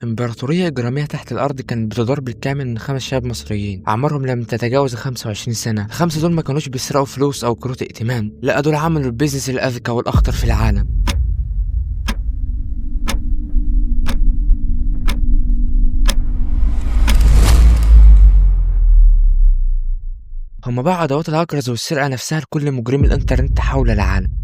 إمبراطورية إجرامية تحت الأرض كانت بتدار بالكامل من 5 شباب مصريين أعمارهم لم تتجاوز 25 سنة. ال5 دول ما كانوش بيسرقوا فلوس أو كروت ائتمان، لا دول عملوا البيزنس الأذكى والأخطر في العالم. هما باعوا أدوات الهاكرز والسرقة نفسها لكل مجرمي الإنترنت حول العالم.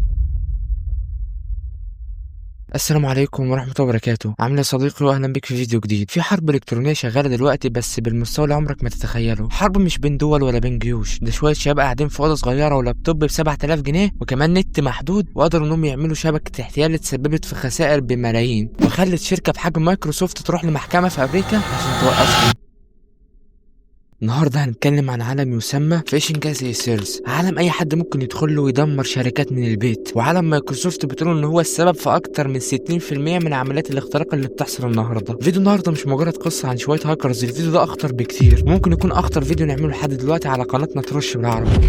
السلام عليكم ورحمة الله وبركاته. عامل إيه يا صديقي؟ واهلا بك في فيديو جديد. في حرب الكترونية شغالة دلوقتي بس بالمستوى اللي عمرك ما تتخيله. حرب مش بين دول ولا بين جيوش، ده شوية شباب قاعدين في أوضة صغيرة ولابتوب ب7000 جنيه وكمان نت محدود، وقدروا انهم يعملوا شبكة احتيال اتسببت في خسائر بملايين وخلت شركة بحجم مايكروسوفت تروح لمحكمة في أمريكا عشان توقفهم. النهارده هنتكلم عن عالم يسمى فيشنج از سيرس، عالم اي حد ممكن يدخل له ويدمر شركات من البيت، وعالم مايكروسوفت بتقول ان هو السبب في اكتر من 60% من عمليات الاختراق اللي بتحصل النهارده. فيديو النهارده مش مجرد قصه عن شويه هاكرز، الفيديو ده اخطر بكتير، ممكن يكون اخطر فيديو نعمله لحد دلوقتي على قناتنا ترش بالعربي.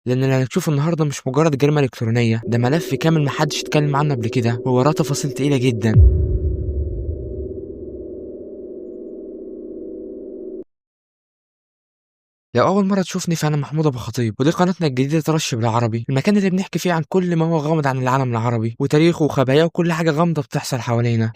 لان اللي هنشوفه النهارده مش مجرد جريمه الكترونيه، ده ملف كامل محدش اتكلم عنه قبل كده ووراه تفاصيل تقيله جدا. لو أول مرة تشوفني فأنا محمود أبو خطيب، ودي قناتنا الجديدة ترش بالعربي، المكان اللي بنحكي فيه عن كل ما هو غامض عن العالم العربي وتاريخه وخباياه وكل حاجة غامضة بتحصل حوالينا.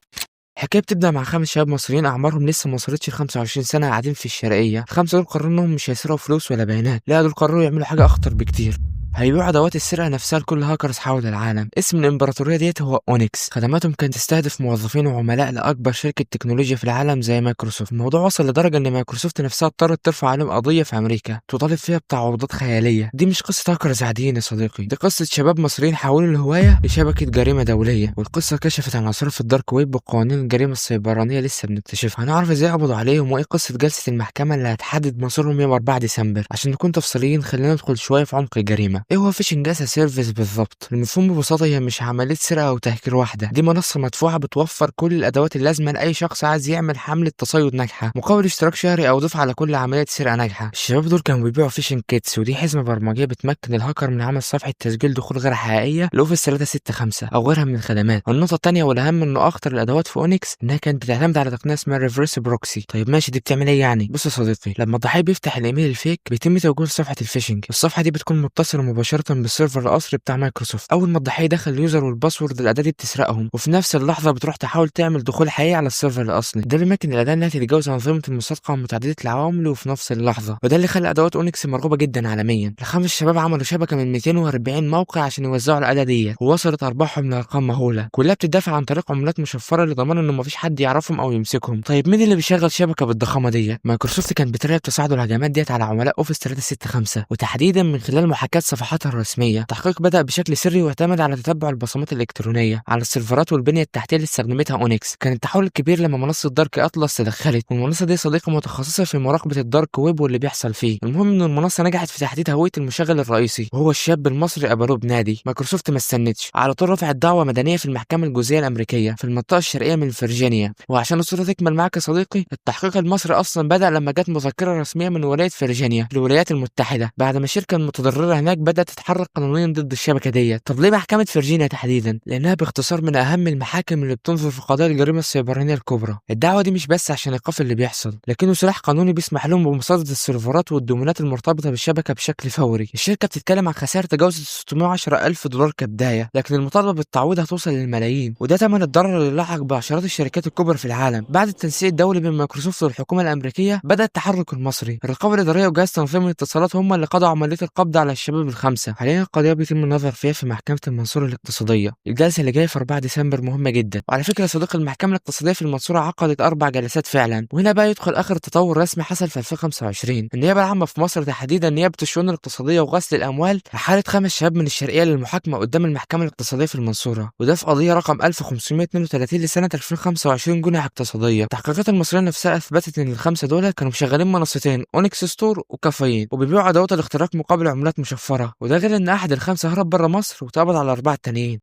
الحكاية بتبدأ مع 5 شباب مصريين أعمارهم لسه ما وصلتش ل25 سنة قاعدين في الشرقية. ال5 دول قرروا إنهم مش هيسرقوا فلوس ولا بيانات، لا دول قرروا يعملوا حاجة أخطر بكتير، هيبيعوا أدوات السرقة نفسها لكل هاكرز حول العالم. اسم الإمبراطورية ديت هو أونيكس، خدماتهم كانت تستهدف موظفين وعملاء لأكبر شركة تكنولوجيا في العالم زي مايكروسوفت. الموضوع وصل لدرجة إن مايكروسوفت نفسها اضطرت ترفع عليهم قضية في أمريكا تطالب فيها بتعويضات خيالية. دي مش قصة هاكرز عاديين يا صديقي، دي قصة شباب مصريين حولوا الهواية لشبكة جريمة دولية، والقصة كشفت عن أسرار في الدارك ويب وقوانين الجريمة السيبرانية لسه بنكتشفها. هنعرف إزاي قبضوا عليهم وإيه قصة جلسة المحكمة اللي هتحدد مصيرهم يوم 4 ديسمبر. عشان نكون تفصيليين خلينا ندخل شوية في عمق الجريمة. إيه هو فيشنج سيرفيس بالظبط؟ المفهوم ببساطة هي مش عملية سرقة أو تهكير واحدة، دي منصة مدفوعة بتوفر كل الأدوات اللازمة لأي شخص عايز يعمل حملة تصيد ناجحة مقابل اشتراك شهري أو دفعة على كل عملية سرقة ناجحة. الشباب دول كانوا بيبيعوا فيشنج كيتس، ودي حزمة برمجية بتمكن الهاكر من عمل صفحة تسجيل دخول غير حقيقية لأوفيس 365 أو غيرها من الخدمات. النقطة التانية والأهم إنه أخطر الأدوات في أونيكس إنها كانت بتعتمد على تقنية اسمها ريفرس بروكسي. طيب ماشي، دي بتعمل إيه يعني؟ بص يا صديقي، لما الضحية بيفتح الإيميل الفيك بيتم توجيه صفحة الفيشنج، الصفحة دي بتكون متصلة مباشرة بالسيرفر الأصلي بتاع مايكروسوفت. اول ما الضحيه دخل اليوزر والباسورد الاداه دي بتسرقهم، وفي نفس اللحظه بتروح تحاول تعمل دخول حقيقي على السيرفر الاصلي. ده بيمكن الاداه انها تتجاوز انظمه المصادقه ومتعدده العوامل وفي نفس اللحظه، وده اللي خلى ادوات اونكس مرغوبه جدا عالميا. ال5 شباب عملوا شبكه من 240 موقع عشان يوزعوا الاداه دي، ووصلت ارباحهم لارقام مهوله، كلها بتدفع عن طريق عملات مشفره لضمان انه مفيش حد يعرفهم او يمسكهم. طيب مين اللي بيشغل شبكه بالضخامه دي؟ مايكروسوفت كانت بتراقب تصاعد الهجمات ديت على عملاء اوفيس 365، وتحديدا من خلال محاكاه صفحاتها الرسميه. التحقيق بدا بشكل سري واعتمد على تتبع البصمات الالكترونيه على السيرفرات والبنيه التحتيه اللي استخدمتها اونكس. كان التحول الكبير لما منصه دارك اطلس تدخلت، والمنصه دي صديقه متخصصه في مراقبه الدارك ويب واللي بيحصل فيه. المهم ان المنصه نجحت في تحديد هويه المشغل الرئيسي وهو الشاب المصري ابانوب بنادي. مايكروسوفت ما استنتش، على طول رفعت دعوه مدنيه في المحكمه الجزئيه الامريكيه في المنطقه الشرقيه من فيرجينيا. وعشان الصوره تكمل معاك يا صديقي، التحقيق المصري اصلا بدا لما جت مذكره رسميه من ولايه فيرجينيا للولايات المتحده بعد ما الشركه المتضرره هناك بدات تتحرك قانونيا ضد الشبكه دي. طب ليه محكمة فيرجينيا تحديدا؟ لأنها باختصار من أهم المحاكم اللي بتنظر في قضايا الجريمة السيبرانية الكبرى. الدعوة دي مش بس عشان إيقاف اللي بيحصل، لكنه سلاح قانوني بيسمح لهم بمصادرة السيرفرات والدومينات المرتبطة بالشبكة بشكل فوري. الشركة بتتكلم عن خسائر تجاوزت 610 ألف دولار كبداية، لكن المطالبة بالتعويض هتوصل للملايين، وده ثمن الضرر اللي لاحق بعشرات الشركات الكبرى في العالم. بعد التنسيق الدولي بين مايكروسوفت والحكومة الأمريكية بدأ التحرك المصري. الرقابة الإدارية وجهاز تنظيم الاتصالات هم اللي قضوا عملية القبض على الشباب ال5. حاليا القضية بيتم النظر فيها في محكمة المنصورة الاقتصادية. الجلسة اللي جاية في 4 ديسمبر مهمة جدا، وعلى فكرة يا صديقي المحكمة الاقتصادية في المنصورة عقدت 4 جلسات فعلا. وهنا بقى يدخل آخر تطور رسمي حصل في 2025. النيابة العامة في مصر تحديدا نيابة الشؤون الاقتصادية وغسل الأموال أحالت 5 شباب من الشرقية للمحاكمة قدام المحكمة الاقتصادية في المنصورة، وده في قضية رقم 1532 لسنة 2025 جنح اقتصادية. التحقيقات المصرية نفسها أثبتت إن ال5 دول كانوا مشغلين منصتين اونكس ستور وكافيين، وبيبيعوا أدوات الاختراق مقابل عملات مشفرة، وده غير إن أحد ال5 هرب بره مصر واتقبض على 4 التانيين.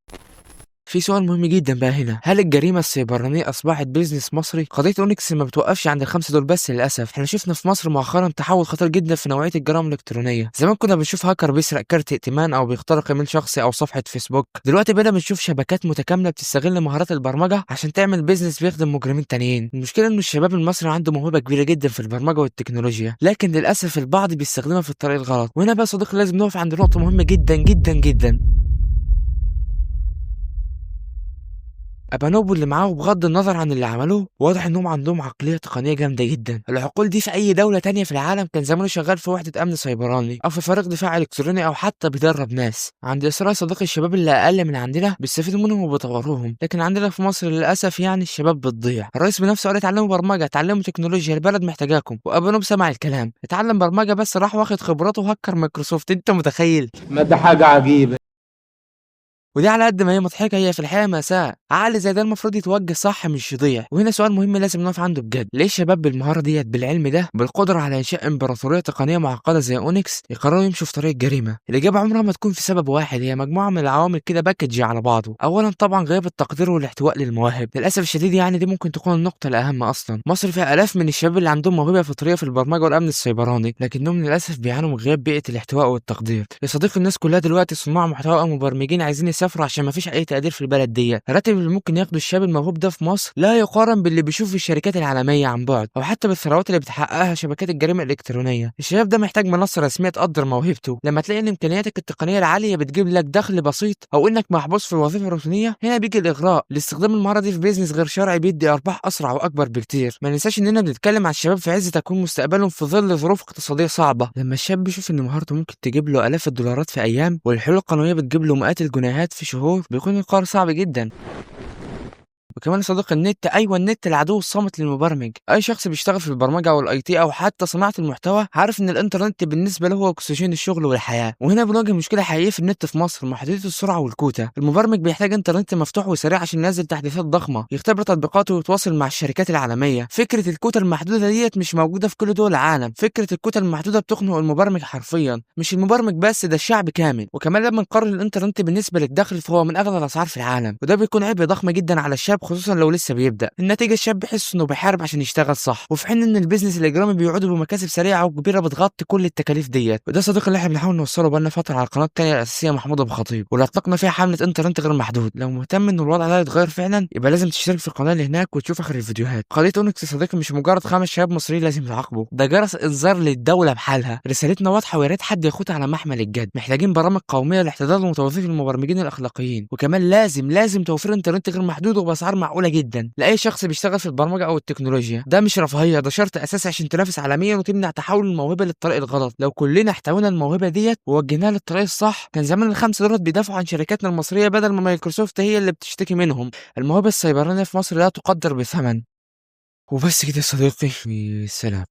في سؤال مهم جدا بقى هنا، هل الجريمه السيبرانيه اصبحت بيزنس مصري؟ قضيه اونكس ما بتوقفش عند الخمسه دول بس للاسف، احنا شفنا في مصر مؤخرا تحول خطير جدا في نوعيه الجرائم الالكترونيه. زمان كنا بنشوف هاكر بيسرق كارت ائتمان او بيخترق ايميل شخصي او صفحه فيسبوك، دلوقتي بقينا بنشوف شبكات متكامله بتستغل مهارات البرمجه عشان تعمل بيزنس بيخدم مجرمين تانيين. المشكله ان الشباب المصري عنده موهبه كبيره جدا في البرمجه والتكنولوجيا، لكن للاسف البعض بيستخدمها في الطريق الغلط. وهنا بقى صديقي لازم نقف عند نقطه مهمه جدا جدا جدا. أبانوب واللي معاه بغض النظر عن اللي عملوه واضح إنهم عندهم عقلية تقنية جامدة جدا، العقول دي في أي دولة تانية في العالم كان زمانه شغال في وحدة أمن سيبراني أو في فريق دفاع إلكتروني أو حتى بيدرب ناس. عند إسراء صديقي الشباب اللي أقل من عندنا بيستفيدوا منهم وبيطوروهم، لكن عندنا في مصر للأسف يعني الشباب بتضيع. الرئيس بنفسه قال اتعلموا برمجة، اتعلموا تكنولوجيا، البلد محتاجاكم. وأبانوب سمع الكلام، اتعلم برمجة بس راح واخد خبراته وهكر مايكروسوفت. أنت متخيل؟ ما ده حاجة عجيبة. ودي على قد ما هي مضحكة هي في الحقيقة مأساة. عقل زي ده المفروض يتوجه صح مش يضيع. وهنا سؤال مهم لازم نقف عنده بجد، ليه الشباب بالمهارة ديت بالعلم ده بالقدرة على إنشاء إمبراطورية تقنية معقدة زي أونكس يقرروا يمشوا في طريق الجريمة؟ الإجابة عمرها ما تكون في سبب واحد، هي مجموعة من العوامل كده باكج على بعضه. أولا طبعا غياب التقدير والاحتواء للمواهب، للأسف الشديد يعني دي ممكن تكون النقطة الأهم أصلا. مصر فيها آلاف من الشباب اللي عندهم موهبة فطرية في البرمجة والأمن السيبراني، لكنهم للأسف بيعانوا من غياب بيئة الاحتواء والتقدير. يا صديقي الناس كلها دلوقتي صناع محتوى أو مبرمجين عايزين يسافروا عشان مفيش أي تقدير في البلد ديت. الراتب اللي ممكن ياخده الشاب الموهوب ده في مصر لا يقارن باللي بيشوفه في الشركات العالميه عن بعد او حتى بالثروات اللي بتحققها شبكات الجريمه الالكترونيه. الشباب ده محتاج منصه رسميه تقدر موهبته. لما تلاقي ان امكانياتك التقنيه العاليه بتجيب لك دخل بسيط او انك محبوس في الوظيفه الروتينيه، هنا بيجي الاغراء لاستخدام المهاره دي في بيزنس غير شرعي بيدي ارباح اسرع واكبر بكتير. ما ننساش اننا بنتكلم عن الشباب في عز تكوين مستقبلهم في ظل ظروف اقتصاديه صعبه. لما الشاب بيشوف ان مهارته ممكن تجيب له الاف الدولارات في ايام والحلول القانونيه بتجيب له مئات الجنيهات في شهور، بيكون القرار صعب جدا. وكمان يا صديقي النت، ايوه النت العدو الصامت للمبرمج. اي شخص بيشتغل في البرمجه او الاي تي او حتى صناعه المحتوى عارف ان الانترنت بالنسبه له هو اكسجين الشغل والحياه. وهنا بنواجه مشكله حقيقيه في النت في مصر، محدوديه السرعه والكوتا. المبرمج بيحتاج انترنت مفتوح وسريع عشان ينزل تحديثات ضخمه، يختبر تطبيقاته ويتواصل مع الشركات العالميه. فكره الكوتا المحدوده ديت مش موجوده في كل دول العالم. فكره الكوتا المحدوده بتخنق المبرمج حرفيا، مش المبرمج بس ده الشعب كامل. وكمان لما نقارن الانترنت بالنسبه للدخل فهو من اغلى الاسعار في العالم، وده بيكون عبء ضخم جدا على الشاب خصوصا لو لسه بيبدا. النتيجه الشاب بيحس انه بيحارب عشان يشتغل صح، وفي حين ان البيزنس الاجرامي بيعودوا بمكاسب سريعه وكبيره بتغطي كل التكاليف ديت. وده صديقي اللي احنا بنحاول نوصله بقالنا فتره على القناه التانيه الاساسيه محمود ابو خطيب، واللي اطلقنا فيها حمله انترنت غير محدود. لو مهتم ان الوضع ده يتغير فعلا يبقى لازم تشترك في القناه اللي هناك وتشوف اخر الفيديوهات. قضيه اونكس يا صديقي مش مجرد خمس شباب مصريين لازم يتعاقبوا، ده جرس انذار للدوله بحالها. رسالتنا واضحه ويا ريت حد ياخدها على محمل الجد. محتاجين برامج قوميه لاحتضان وتوظيف المبرمجين الاخلاقيين، وكمان لازم توفير انترنت غير محدود وباسعار معقوله جدا لاي شخص بيشتغل في البرمجه او التكنولوجيا. ده مش رفاهيه، ده شرط اساسي عشان تنافس عالميا وتمنع تحول الموهبه للطريق الغلط. لو كلنا احتوينا الموهبه ديت ووجهناها للطريق الصح كان زمان الخمسه دولار بيدافعوا عن شركاتنا المصريه بدل ما مايكروسوفت هي اللي بتشتكي منهم. الموهبه السيبرانيه في مصر لا تقدر بثمن. وبس كده يا صديقي، سلام.